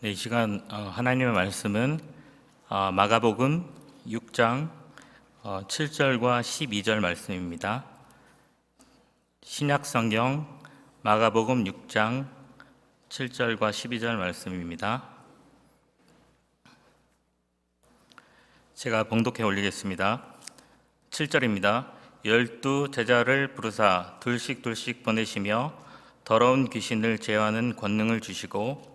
네, 이 시간 하나님의 말씀은 마가복음 6장 7절과 12절 말씀입니다. 신약성경 마가복음 6장 7절과 12절 말씀입니다. 제가 봉독해 올리겠습니다. 7절입니다. 12 제자를 부르사 둘씩 보내시며 더러운 귀신을 제어하는 권능을 주시고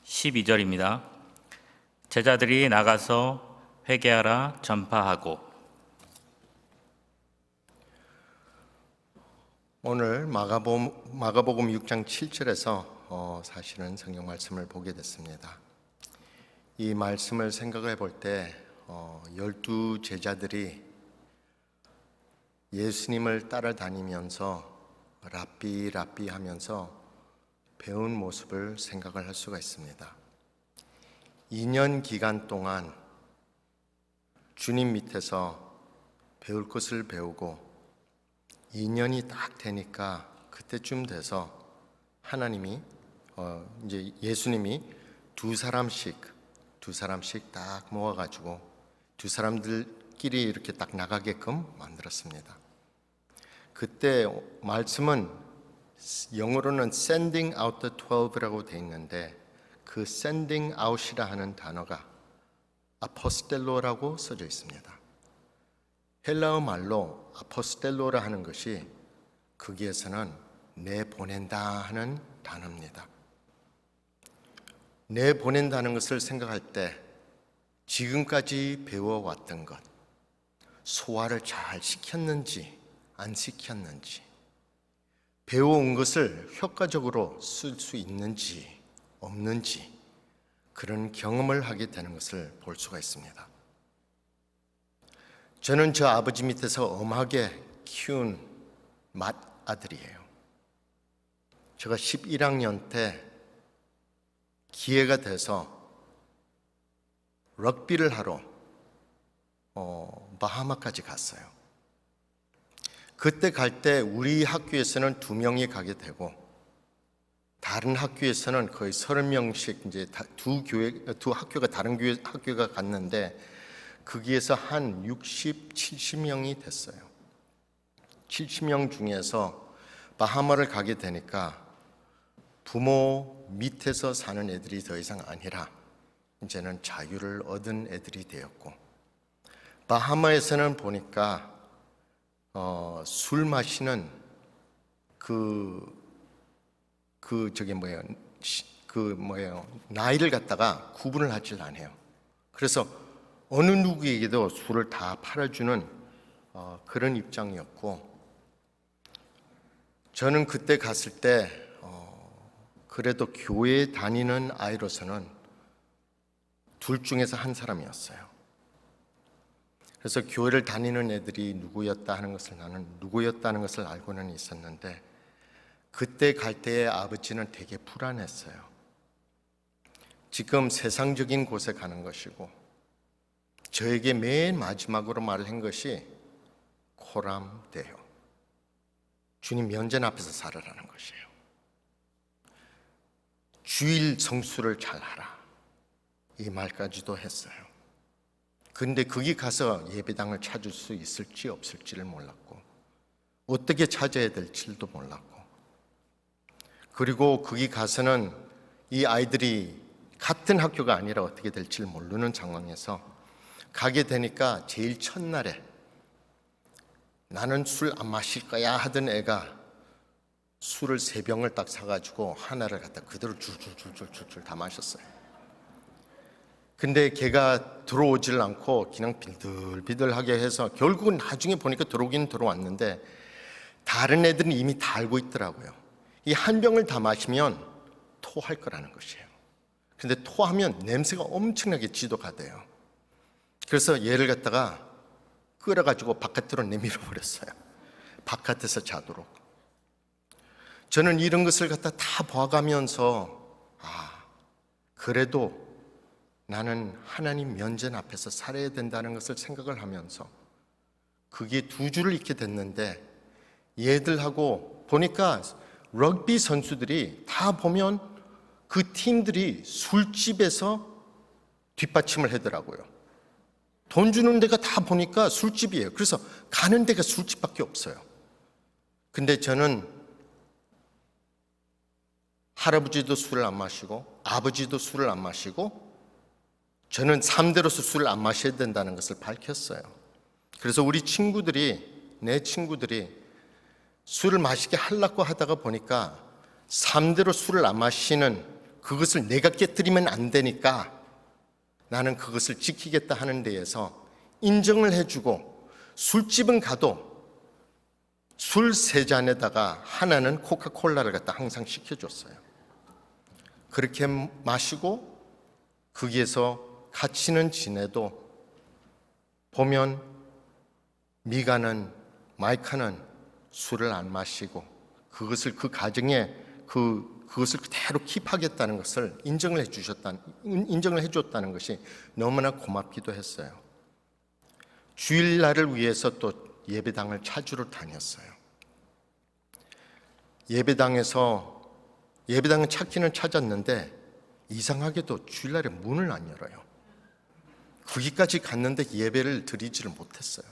12절입니다. 제자들이 나가서 회개하라 전파하고. 오늘 마가복음 6장 7절에서 사실은 성경 말씀을 보게 됐습니다. 이 말씀을 생각해 볼 때 12 제자들이 예수님을 따라다니면서 랍비 하면서 배운 모습을 생각을 할 수가 있습니다. 2년 기간 동안 주님 밑에서 배울 것을 배우고 2년이 딱 되니까 그때쯤 돼서 하나님이 이제 예수님이 두 사람씩 딱 모아가지고 두 사람들끼리 이렇게 딱 나가게끔 만들었습니다. 그때 말씀은 영어로는 sending out the 12라고 되어 있는데 그 sending out이라 하는 단어가 아포스텔로라고 써져 있습니다. 헬라어 말로 아포스텔로라 하는 것이 거기에서는 내보낸다 하는 단어입니다. 내보낸다는 것을 생각할 때 지금까지 배워왔던 것, 소화를 잘 시켰는지 안 시켰는지, 배워온 것을 효과적으로 쓸 수 있는지 없는지 그런 경험을 하게 되는 것을 볼 수가 있습니다. 저는 저 아버지 밑에서 엄하게 키운 맏아들이에요. 제가 11학년 때 기회가 돼서 럭비를 하러 바하마까지 갔어요. 그때 갈 때 우리 학교에서는 2명이 가게 되고 다른 학교에서는 거의 30명씩 이제 두 학교가 다른 학교가 갔는데 거기에서 한 60, 70명이 됐어요. 70명 중에서 바하마를 가게 되니까 부모 밑에서 사는 애들이 더 이상 아니라 이제는 자유를 얻은 애들이 되었고, 바하마에서는 보니까 술 마시는 나이를 갖다가 구분을 하질 않아요. 그래서 어느 누구에게도 술을 다 팔아주는 그런 입장이었고, 저는 그때 갔을 때 그래도 교회 다니는 아이로서는 둘 중에서 한 사람이었어요. 그래서 교회를 다니는 애들이 누구였다 하는 것을 나는 누구였다는 것을 알고는 있었는데, 그때 갈 때의 아버지는 되게 불안했어요. 지금 세상적인 곳에 가는 것이고, 저에게 맨 마지막으로 말한 것이 코람데요, 주님 면전 앞에서 살아라는 것이에요. 주일 성수를 잘 하라, 이 말까지도 했어요. 근데 거기 가서 예배당을 찾을 수 있을지 없을지를 몰랐고, 어떻게 찾아야 될지도 몰랐고, 그리고 거기 가서는 이 아이들이 같은 학교가 아니라 어떻게 될지를 모르는 상황에서 가게 되니까 제일 첫날에 나는 술 안 마실 거야 하던 애가 술을 3병을 딱 사가지고 하나를 갖다 그대로 줄줄줄줄줄 다 마셨어요. 근데 걔가 들어오질 않고 그냥 비들비들하게 해서 결국은 나중에 보니까 들어오긴 들어왔는데 다른 애들은 이미 다 알고 있더라고요. 이 한 병을 다 마시면 토할 거라는 것이에요. 근데 토하면 냄새가 엄청나게 지도가 돼요. 그래서 얘를 갖다가 끌어가지고 바깥으로 내밀어 버렸어요. 바깥에서 자도록. 저는 이런 것을 갖다 다 봐가면서 그래도 나는 하나님 면전 앞에서 살아야 된다는 것을 생각을 하면서 그게 2주를 있게 됐는데, 얘들하고 보니까 럭비 선수들이 다 보면 그 팀들이 술집에서 뒷받침을 하더라고요. 돈 주는 데가 다 보니까 술집이에요. 그래서 가는 데가 술집밖에 없어요. 근데 저는 할아버지도 술을 안 마시고 아버지도 술을 안 마시고 저는 3대로서 술을 안 마셔야 된다는 것을 밝혔어요. 그래서 내 친구들이 술을 마시게 하려고 하다가 보니까 3대로 술을 안 마시는 그것을 내가 깨뜨리면 안 되니까 나는 그것을 지키겠다 하는 데에서 인정을 해주고 술집은 가도 술 3잔에다가 하나는 코카콜라를 갖다 항상 시켜줬어요. 그렇게 마시고 거기에서 같이는 지내도 보면 미가는 마이카는 술을 안 마시고 그것을 그 가정에 그것을 그대로 킵하겠다는 것을 인정을 해줬다는 것이 너무나 고맙기도 했어요. 주일날을 위해서 또 예배당을 찾으러 다녔어요. 예배당을 찾기는 찾았는데 이상하게도 주일날에 문을 안 열어요. 거기까지 갔는데 예배를 드리지를 못했어요.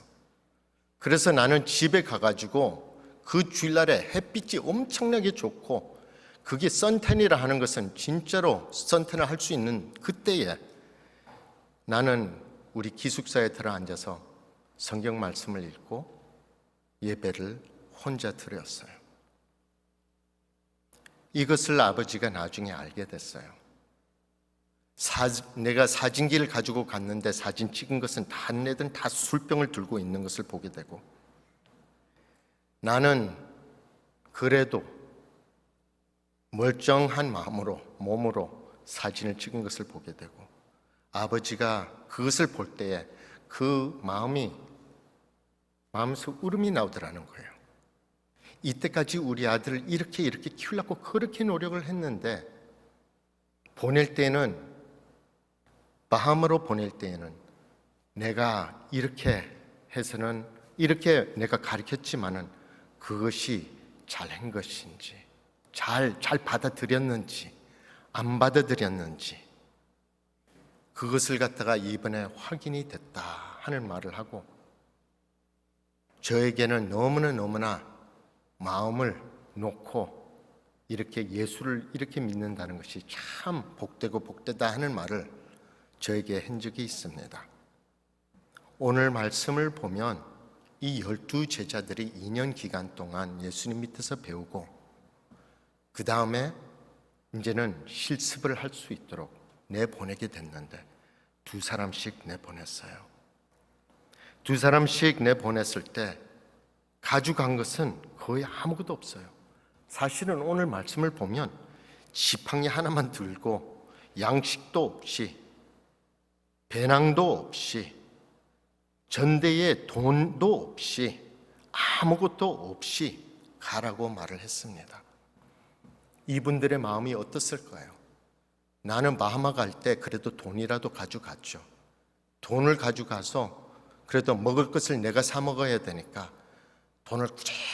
그래서 나는 집에 가가지고 그 주일날에 햇빛이 엄청나게 좋고 그게 선탠이라 하는 것은 진짜로 선탠을 할 수 있는 그때에 나는 우리 기숙사에 들어앉아서 성경 말씀을 읽고 예배를 혼자 드렸어요. 이것을 아버지가 나중에 알게 됐어요. 내가 사진기를 가지고 갔는데 사진 찍은 것은 다른 애들은 다 술병을 들고 있는 것을 보게 되고 나는 그래도 멀쩡한 몸으로 사진을 찍은 것을 보게 되고 아버지가 그것을 볼 때에 그 마음에서 울음이 나오더라는 거예요. 이때까지 우리 아들을 이렇게 키우려고 그렇게 노력을 했는데 보낼 때는 마음으로 보낼 때에는 내가 이렇게 해서는 이렇게 내가 가르쳤지만은 그것이 잘한 것인지 잘 받아들였는지 안 받아들였는지 그것을 갖다가 이번에 확인이 됐다 하는 말을 하고 저에게는 너무나 마음을 놓고 이렇게 예수를 이렇게 믿는다는 것이 참 복되고 복되다 하는 말을 저에게 한 적이 있습니다. 오늘 말씀을 보면 이 12 제자들이 2년 기간 동안 예수님 밑에서 배우고 그 다음에 이제는 실습을 할 수 있도록 내보내게 됐는데 2사람씩 내보냈어요. 2사람씩 내보냈을 때 가져간 것은 거의 아무것도 없어요. 사실은 오늘 말씀을 보면 지팡이 하나만 들고 양식도 없이 배낭도 없이 전대에 돈도 없이 아무것도 없이 가라고 말을 했습니다. 이분들의 마음이 어떻을까요? 나는 바하마 갈 때 그래도 돈이라도 가져갔죠. 돈을 가져가서 그래도 먹을 것을 내가 사 먹어야 되니까 돈을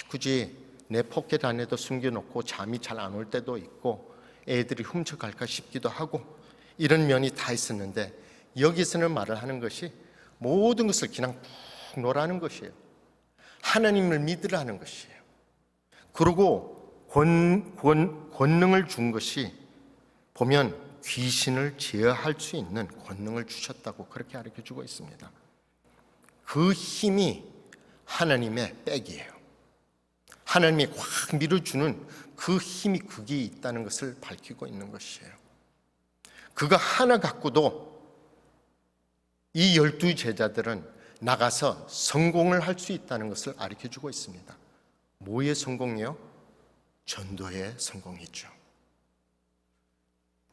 굳이 내 포켓 안에도 숨겨놓고 잠이 잘 안 올 때도 있고 애들이 훔쳐갈까 싶기도 하고 이런 면이 다 있었는데 여기서는 말을 하는 것이 모든 것을 그냥 푹 놓으라는 것이에요. 하나님을 믿으라는 것이에요. 그리고 권능을 준 것이 보면 귀신을 제어할 수 있는 권능을 주셨다고 그렇게 가르쳐주고 있습니다. 그 힘이 하나님의 백이에요. 하나님이 확 밀어주는 그 힘이 거기에 있다는 것을 밝히고 있는 것이에요. 그거 하나 갖고도 이 12 제자들은 나가서 성공을 할 수 있다는 것을 가르쳐주고 있습니다. 뭐의 성공이요? 전도의 성공이죠.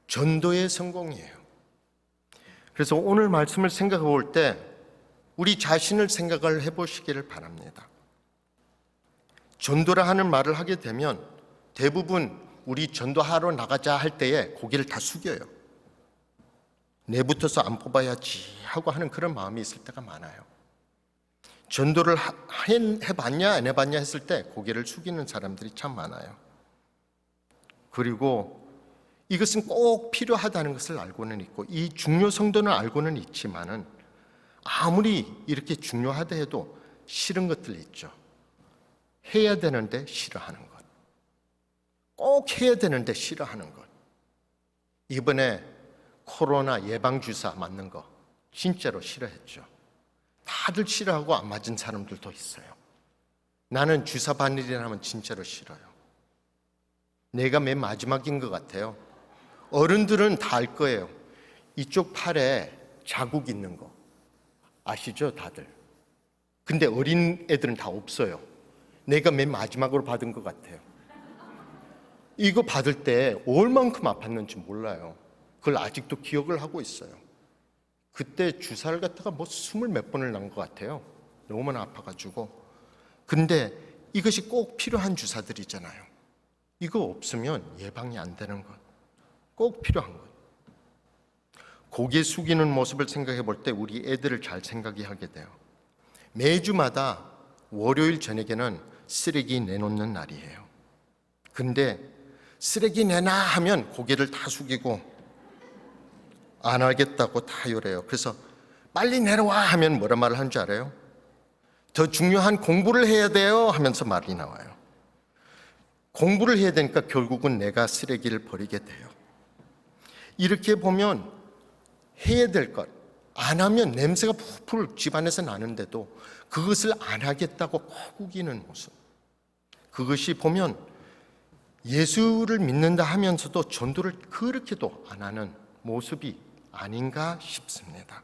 전도의 성공이에요. 그래서 오늘 말씀을 생각해 볼 때 우리 자신을 생각을 해보시기를 바랍니다. 전도라 하는 말을 하게 되면 대부분 우리 전도하러 나가자 할 때에 고개를 다 숙여요. 내붙어서 안 뽑아야지 하고 하는 그런 마음이 있을 때가 많아요. 전도를 해봤냐 안 해봤냐 했을 때 고개를 숙이는 사람들이 참 많아요. 그리고 이것은 꼭 필요하다는 것을 알고는 있고 이 중요성도는 알고는 있지만은 아무리 이렇게 중요하다 해도 싫은 것들이 있죠. 해야 되는데 싫어하는 것. 꼭 해야 되는데 싫어하는 것. 이번에 코로나 예방주사 맞는 거 진짜로 싫어했죠. 다들 싫어하고 안 맞은 사람들도 있어요. 나는 주사 바늘이라 하면 진짜로 싫어요. 내가 맨 마지막인 것 같아요. 어른들은 다 알 거예요. 이쪽 팔에 자국 있는 거 아시죠, 다들? 근데 어린 애들은 다 없어요. 내가 맨 마지막으로 받은 것 같아요. 이거 받을 때 얼만큼 아팠는지 몰라요. 그걸 아직도 기억을 하고 있어요. 그때 주사를 갖다가 뭐 20몇 번을 난 것 같아요. 너무나 아파가지고. 근데 이것이 꼭 필요한 주사들이잖아요. 이거 없으면 예방이 안 되는 것. 꼭 필요한 것. 고개 숙이는 모습을 생각해 볼 때 우리 애들을 잘 생각이 하게 돼요. 매주마다 월요일 저녁에는 쓰레기 내놓는 날이에요. 근데 쓰레기 내놔 하면 고개를 다 숙이고 안 하겠다고 다 요래요. 그래서 빨리 내려와 하면 뭐라 말을 하는 줄 알아요? 더 중요한 공부를 해야 돼요 하면서 말이 나와요. 공부를 해야 되니까 결국은 내가 쓰레기를 버리게 돼요. 이렇게 보면 해야 될 것, 안 하면 냄새가 풀풀 집안에서 나는데도 그것을 안 하겠다고 꼭 우기는 모습. 그것이 보면 예수를 믿는다 하면서도 전도를 그렇게도 안 하는 모습이 아닌가 싶습니다.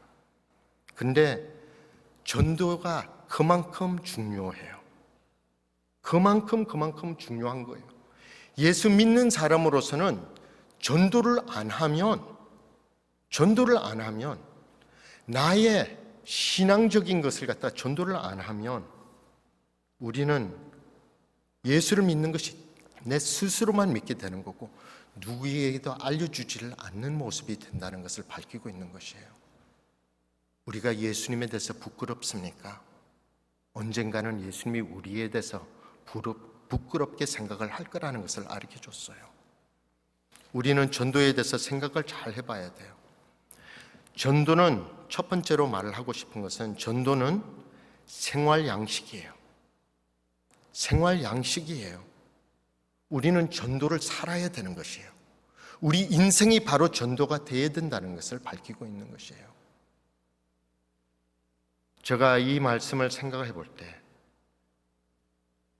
근데 전도가 그만큼 중요해요. 그만큼 중요한 거예요. 예수 믿는 사람으로서는 전도를 안 하면 나의 신앙적인 것을 갖다 전도를 안 하면 우리는 예수를 믿는 것이 내 스스로만 믿게 되는 거고 누구에게도 알려주지를 않는 모습이 된다는 것을 밝히고 있는 것이에요. 우리가 예수님에 대해서 부끄럽습니까? 언젠가는 예수님이 우리에 대해서 부끄럽게 생각을 할 거라는 것을 알게 줬어요. 우리는 전도에 대해서 생각을 잘 해봐야 돼요. 전도는 첫 번째로 말을 하고 싶은 것은 전도는 생활 양식이에요. 생활 양식이에요. 우리는 전도를 살아야 되는 것이에요. 우리 인생이 바로 전도가 되어야 된다는 것을 밝히고 있는 것이에요. 제가 이 말씀을 생각해 볼 때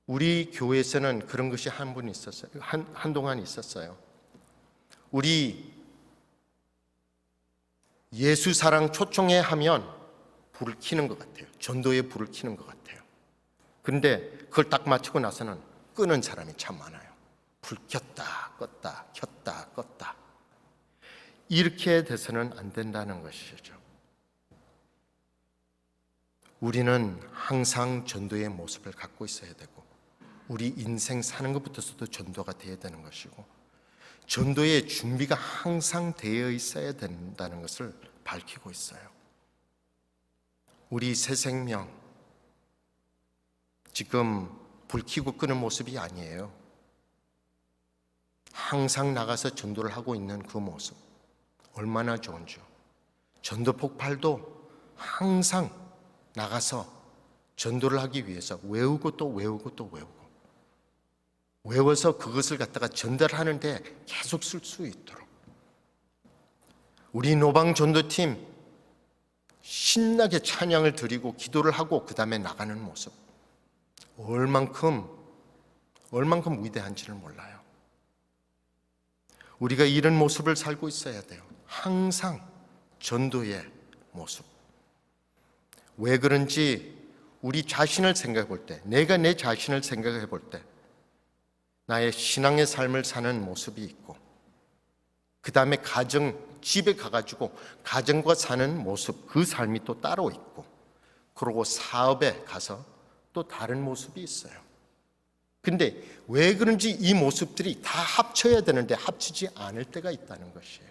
우리 교회에서는 그런 것이 한 분 있었어요. 한동안 있었어요. 우리 예수 사랑 초청회 하면 불을 켜는 것 같아요. 전도에 불을 켜는 것 같아요. 근데 그걸 딱 마치고 나서는 끄는 사람이 참 많아요. 불 켰다 껐다 켰다 껐다. 이렇게 돼서는 안 된다는 것이죠. 우리는 항상 전도의 모습을 갖고 있어야 되고 우리 인생 사는 것부터서도 전도가 되어야 되는 것이고 전도의 준비가 항상 되어 있어야 된다는 것을 밝히고 있어요. 우리 새 생명 지금 불 켜고 끄는 모습이 아니에요. 항상 나가서 전도를 하고 있는 그 모습 얼마나 좋은지요. 전도 폭발도 항상 나가서 전도를 하기 위해서 외우고 또 외우고 또 외우고 외워서 그것을 갖다가 전달하는데 계속 쓸 수 있도록 우리 노방 전도팀 신나게 찬양을 드리고 기도를 하고 그 다음에 나가는 모습 얼만큼 위대한지를 몰라요. 우리가 이런 모습을 살고 있어야 돼요. 항상 전도의 모습. 왜 그런지 우리 자신을 생각해 볼 때, 내가 내 자신을 생각해 볼 때 나의 신앙의 삶을 사는 모습이 있고 그 다음에 집에 가가지고 가정과 사는 모습, 그 삶이 또 따로 있고 그리고 사업에 가서 또 다른 모습이 있어요. 근데 왜 그런지 이 모습들이 다 합쳐야 되는데 합치지 않을 때가 있다는 것이에요.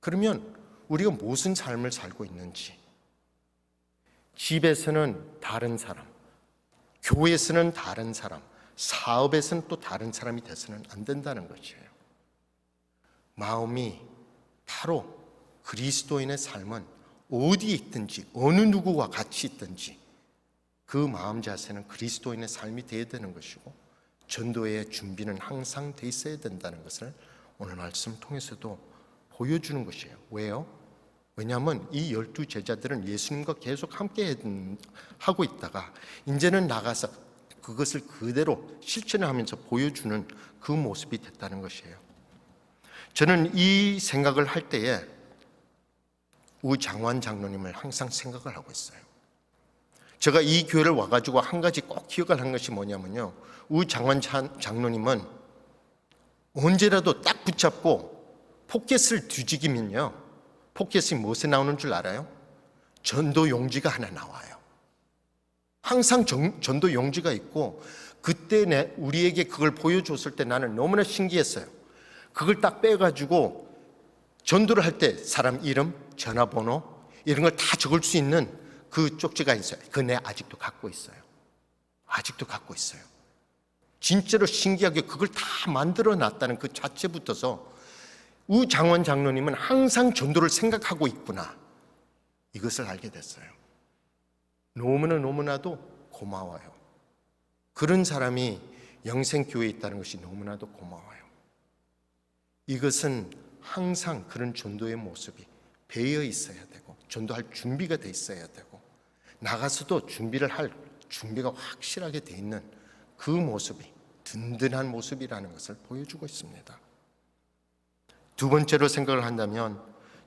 그러면 우리가 무슨 삶을 살고 있는지 집에서는 다른 사람, 교회에서는 다른 사람, 사업에서는 또 다른 사람이 돼서는 안 된다는 것이에요. 마음이 바로 그리스도인의 삶은 어디에 있든지 어느 누구와 같이 있든지 그 마음 자세는 그리스도인의 삶이 되어야 되는 것이고 전도의 준비는 항상 돼 있어야 된다는 것을 오늘 말씀 통해서도 보여주는 것이에요. 왜요? 왜냐하면 이 12 제자들은 예수님과 계속 함께 하고 있다가 이제는 나가서 그것을 그대로 실천하면서 보여주는 그 모습이 됐다는 것이에요. 저는 이 생각을 할 때에 우장원 장로님을 항상 생각을 하고 있어요. 제가 이 교회를 와가지고 한 가지 꼭 기억을 한 것이 뭐냐면요, 우장원 장로님은 언제라도 딱 붙잡고 포켓을 뒤지기면요, 포켓이 무엇에 나오는 줄 알아요? 전도 용지가 하나 나와요. 항상 전도 용지가 있고, 그때 우리에게 그걸 보여줬을 때 나는 너무나 신기했어요. 그걸 딱 빼가지고 전도를 할 때 사람 이름, 전화번호 이런 걸 다 적을 수 있는 그 쪽지가 있어요. 그거 내가 아직도 갖고 있어요. 아직도 갖고 있어요. 진짜로 신기하게 그걸 다 만들어 놨다는 그 자체부터서 우장원 장로님은 항상 전도를 생각하고 있구나, 이것을 알게 됐어요. 너무나도 고마워요. 그런 사람이 영생교회에 있다는 것이 너무나도 고마워요. 이것은 항상 그런 전도의 모습이 배어 있어야 되고 전도할 준비가 돼 있어야 되고 나가서도 준비를 할 준비가 확실하게 돼 있는 그 모습이 든든한 모습이라는 것을 보여주고 있습니다. 두 번째로 생각을 한다면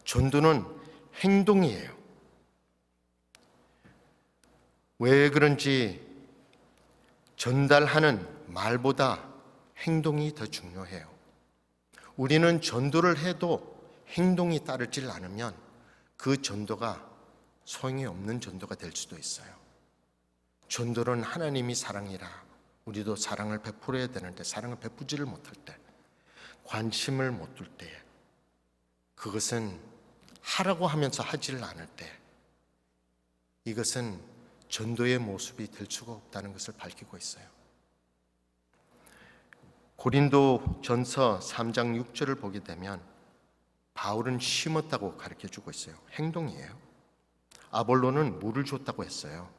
전도는 행동이에요. 왜 그런지 전달하는 말보다 행동이 더 중요해요. 우리는 전도를 해도 행동이 따르질 않으면 그 전도가 소용이 없는 전도가 될 수도 있어요. 전도는 하나님이 사랑이라 우리도 사랑을 베풀어야 되는데 사랑을 베푸지를 못할 때, 관심을 못 둘 때, 그것은 하라고 하면서 하지를 않을 때, 이것은 전도의 모습이 될 수가 없다는 것을 밝히고 있어요. 고린도 전서 3장 6절을 보게 되면 바울은 심었다고 가르쳐주고 있어요. 행동이에요. 아볼로는 물을 줬다고 했어요.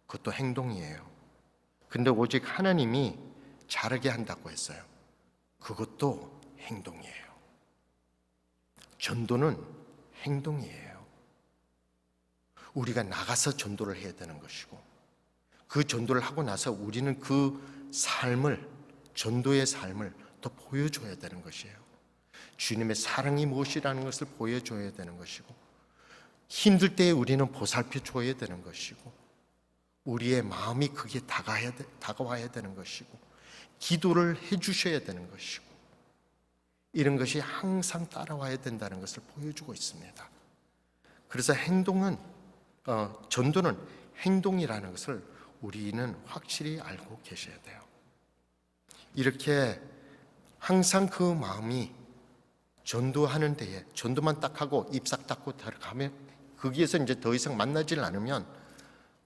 그것도 행동이에요. 근데 오직 하나님이 자라게 한다고 했어요. 그것도 행동이에요. 전도는 행동이에요. 우리가 나가서 전도를 해야 되는 것이고, 그 전도를 하고 나서 우리는 그 삶을, 전도의 삶을 더 보여줘야 되는 것이에요. 주님의 사랑이 무엇이라는 것을 보여줘야 되는 것이고, 힘들 때에 우리는 보살펴 줘야 되는 것이고, 우리의 마음이 그게 다가와야 되는 것이고, 기도를 해주셔야 되는 것이고, 이런 것이 항상 따라와야 된다는 것을 보여주고 있습니다. 그래서 전도는 행동이라는 것을 우리는 확실히 알고 계셔야 돼요. 이렇게 항상 그 마음이 전도하는 데에 전도만 딱 하고 입 싹 닫고 들어가면, 거기에서 이제 더 이상 만나질 않으면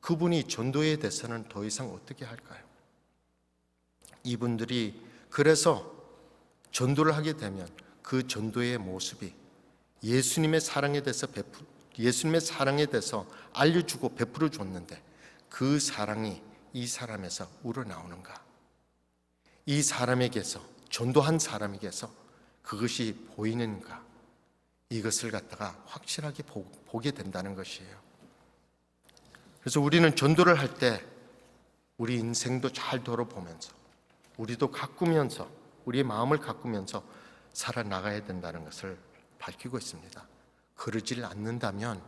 그분이 전도에 대해서는 더 이상 어떻게 할까요? 이분들이 그래서 전도를 하게 되면 그 전도의 모습이 예수님의 사랑에 대해서 알려주고 베풀어 줬는데 그 사랑이 이 사람에서 우러나오는가? 이 사람에게서, 전도한 사람에게서 그것이 보이는가? 이것을 갖다가 확실하게 보게 된다는 것이에요. 그래서 우리는 전도를 할 때 우리 인생도 잘 돌아보면서, 우리도 가꾸면서, 우리의 마음을 가꾸면서 살아나가야 된다는 것을 밝히고 있습니다. 그러질 않는다면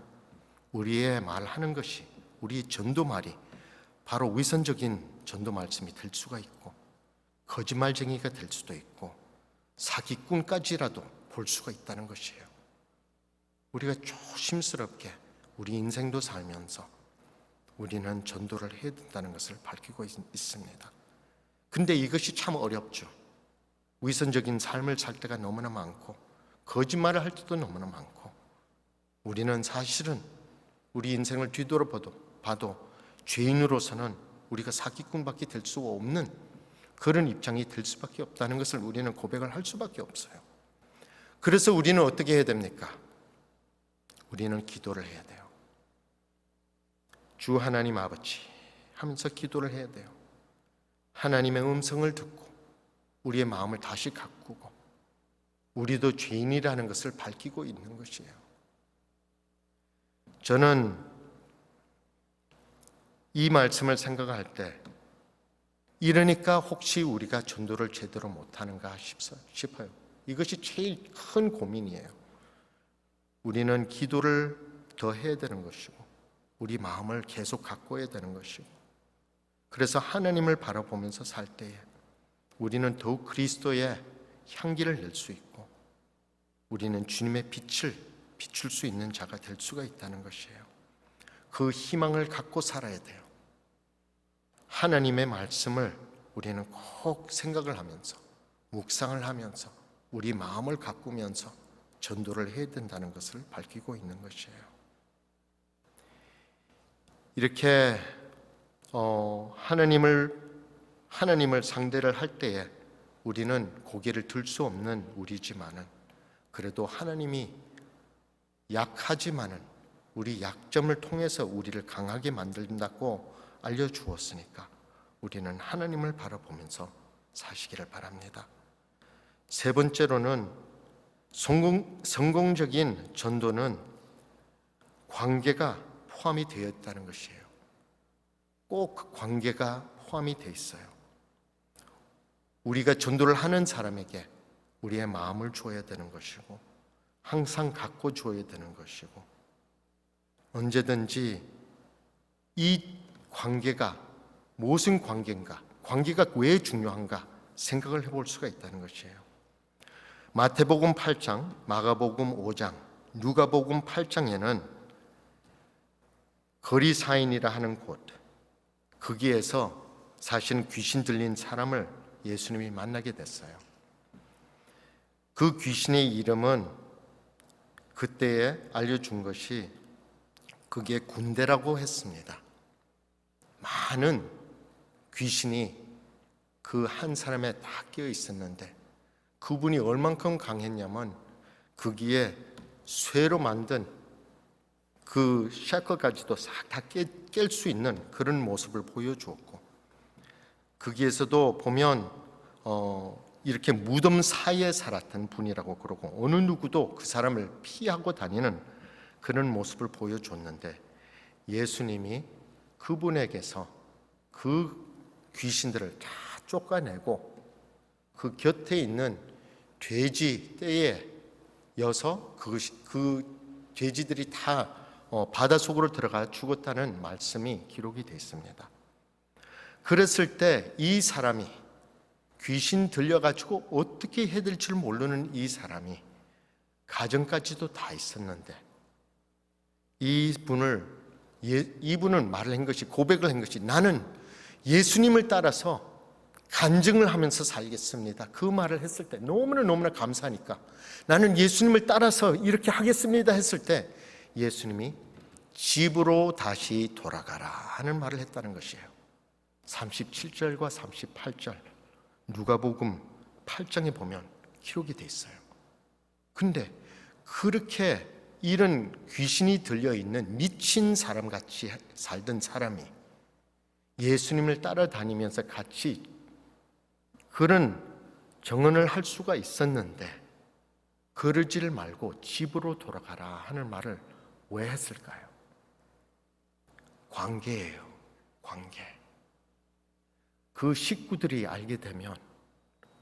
우리의 말하는 것이, 우리의 전도 말이 바로 위선적인 전도 말씀이 될 수가 있고, 거짓말쟁이가 될 수도 있고, 사기꾼까지라도 볼 수가 있다는 것이에요. 우리가 조심스럽게 우리 인생도 살면서 우리는 전도를 해야 된다는 것을 밝히고 있습니다. 근데 이것이 참 어렵죠. 위선적인 삶을 살 때가 너무나 많고, 거짓말을 할 때도 너무나 많고, 우리는 사실은 우리 인생을 뒤돌아봐도 죄인으로서는 우리가 사기꾼밖에 될 수가 없는 그런 입장이 될 수밖에 없다는 것을 우리는 고백을 할 수밖에 없어요. 그래서 우리는 어떻게 해야 됩니까? 우리는 기도를 해야 돼요. 주 하나님 아버지 하면서 기도를 해야 돼요. 하나님의 음성을 듣고 우리의 마음을 다시 가꾸고 우리도 죄인이라는 것을 밝히고 있는 것이에요. 저는 이 말씀을 생각할 때 이러니까 혹시 우리가 전도를 제대로 못하는가 싶어요. 이것이 제일 큰 고민이에요. 우리는 기도를 더 해야 되는 것이고 우리 마음을 계속 가꿔야 되는 것이고 그래서 하나님을 바라보면서 살 때에 우리는 더욱 그리스도의 향기를 낼 수 있고 우리는 주님의 빛을 비출 수 있는 자가 될 수가 있다는 것이에요. 그 희망을 갖고 살아야 돼요. 하나님의 말씀을 우리는 꼭 생각을 하면서 묵상을 하면서 우리 마음을 가꾸면서 전도를 해야 된다는 것을 밝히고 있는 것이에요. 이렇게 하나님을 상대를 할 때에 우리는 고개를 들 수 없는 우리지만은 그래도 하나님이 약하지만은 우리 약점을 통해서 우리를 강하게 만든다고 알려주었으니까 우리는 하나님을 바라보면서 사시기를 바랍니다. 세 번째로는 성공적인 전도는 관계가 포함이 되어 있다는 것이에요. 꼭 관계가 포함이 되어 있어요. 우리가 전도를 하는 사람에게 우리의 마음을 줘야 되는 것이고 항상 갖고 줘야 되는 것이고 언제든지 이 관계가 무슨 관계인가, 관계가 왜 중요한가 생각을 해볼 수가 있다는 것이에요. 마태복음 8장, 마가복음 5장, 누가복음 8장에는 거리사인이라 하는 곳, 거기에서 사실은 귀신 들린 사람을 예수님이 만나게 됐어요. 그 귀신의 이름은 그때에 알려준 것이 그게 군대라고 했습니다. 많은 귀신이 그 한 사람에 다 끼어 있었는데 그분이 얼만큼 강했냐면 거기에 쇠로 만든 그 샤클까지도 싹 다 깰 수 있는 그런 모습을 보여주었고 거기에서도 보면 이렇게 무덤 사이에 살았던 분이라고 그러고 어느 누구도 그 사람을 피하고 다니는 그런 모습을 보여줬는데 예수님이 그분에게서 그 귀신들을 다 쫓아내고 그 곁에 있는 돼지 떼에 여서 그 돼지들이 다 바닷속으로 들어가 죽었다는 말씀이 기록이 되어 있습니다. 그랬을 때 이 사람이 귀신 들려가지고 어떻게 해야 될 줄 모르는 이 사람이 가정까지도 다 있었는데 이분은 말을 한 것이 고백을 한 것이 나는 예수님을 따라서 간증을 하면서 살겠습니다. 그 말을 했을 때 너무나 감사하니까 나는 예수님을 따라서 이렇게 하겠습니다 했을 때 예수님이 집으로 다시 돌아가라 하는 말을 했다는 것이에요. 37절과 38절 누가복음 8장에 보면 기록이 돼 있어요. 근데 그렇게 이런 귀신이 들려있는 미친 사람같이 살던 사람이 예수님을 따라다니면서 같이 그런 정언을 할 수가 있었는데 그러지를 말고 집으로 돌아가라 하는 말을 왜 했을까요? 관계예요. 관계. 그 식구들이 알게 되면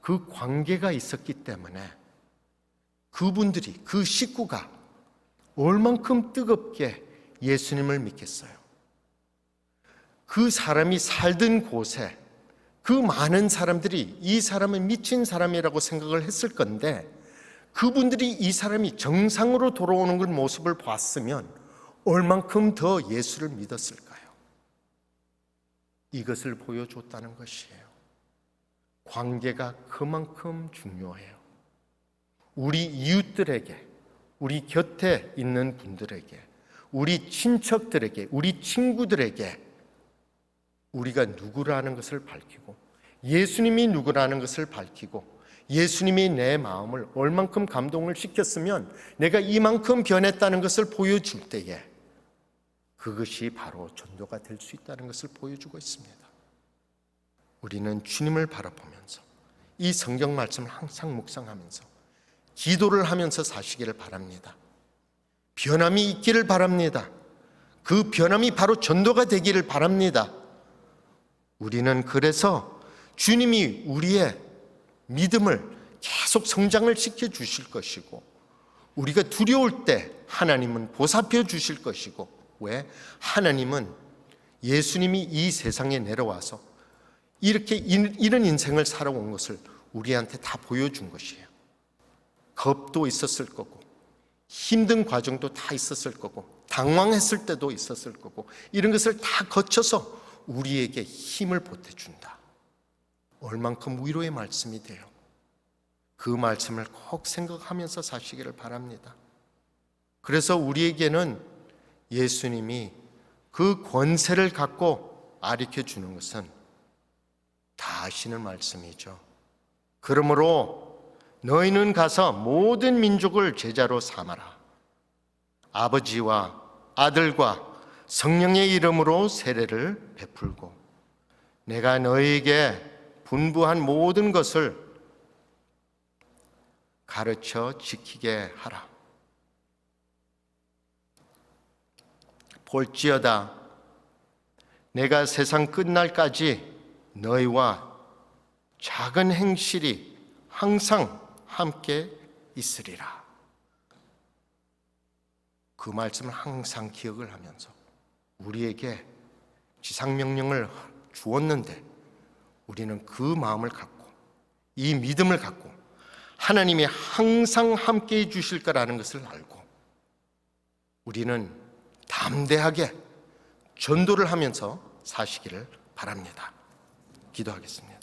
그 관계가 있었기 때문에 그분들이 그 식구가 얼만큼 뜨겁게 예수님을 믿겠어요. 그 사람이 살던 곳에 그 많은 사람들이 이 사람은 미친 사람이라고 생각을 했을 건데 그분들이 이 사람이 정상으로 돌아오는 그 모습을 봤으면 얼만큼 더 예수를 믿었을까요? 이것을 보여줬다는 것이에요. 관계가 그만큼 중요해요. 우리 이웃들에게, 우리 곁에 있는 분들에게, 우리 친척들에게, 우리 친구들에게 우리가 누구라는 것을 밝히고 예수님이 누구라는 것을 밝히고 예수님이 내 마음을 얼만큼 감동을 시켰으면 내가 이만큼 변했다는 것을 보여줄 때에 그것이 바로 전도가 될 수 있다는 것을 보여주고 있습니다. 우리는 주님을 바라보면서 이 성경 말씀을 항상 묵상하면서 기도를 하면서 사시기를 바랍니다. 변함이 있기를 바랍니다. 그 변함이 바로 전도가 되기를 바랍니다. 우리는 그래서 주님이 우리의 믿음을 계속 성장을 시켜주실 것이고, 우리가 두려울 때 하나님은 보살펴 주실 것이고, 왜? 하나님은 예수님이 이 세상에 내려와서 이렇게 이런 인생을 살아온 것을 우리한테 다 보여준 것이에요. 겁도 있었을 거고, 힘든 과정도 다 있었을 거고, 당황했을 때도 있었을 거고, 이런 것을 다 거쳐서 우리에게 힘을 보태준다. 얼만큼 위로의 말씀이 돼요. 그 말씀을 꼭 생각하면서 사시기를 바랍니다. 그래서 우리에게는 예수님이 그 권세를 갖고 가르쳐 주는 것은 다 아시는 말씀이죠. 그러므로 너희는 가서 모든 민족을 제자로 삼아라. 아버지와 아들과 성령의 이름으로 세례를 베풀고 내가 너희에게 분부한 모든 것을 가르쳐 지키게 하라. 볼지어다 내가 세상 끝날까지 너희와 작은 행실이 항상 함께 있으리라. 그 말씀을 항상 기억을 하면서 우리에게 지상명령을 주었는데 우리는 그 마음을 갖고 이 믿음을 갖고 하나님이 항상 함께 해 주실 거라는 것을 알고 우리는 담대하게 전도를 하면서 사시기를 바랍니다. 기도하겠습니다.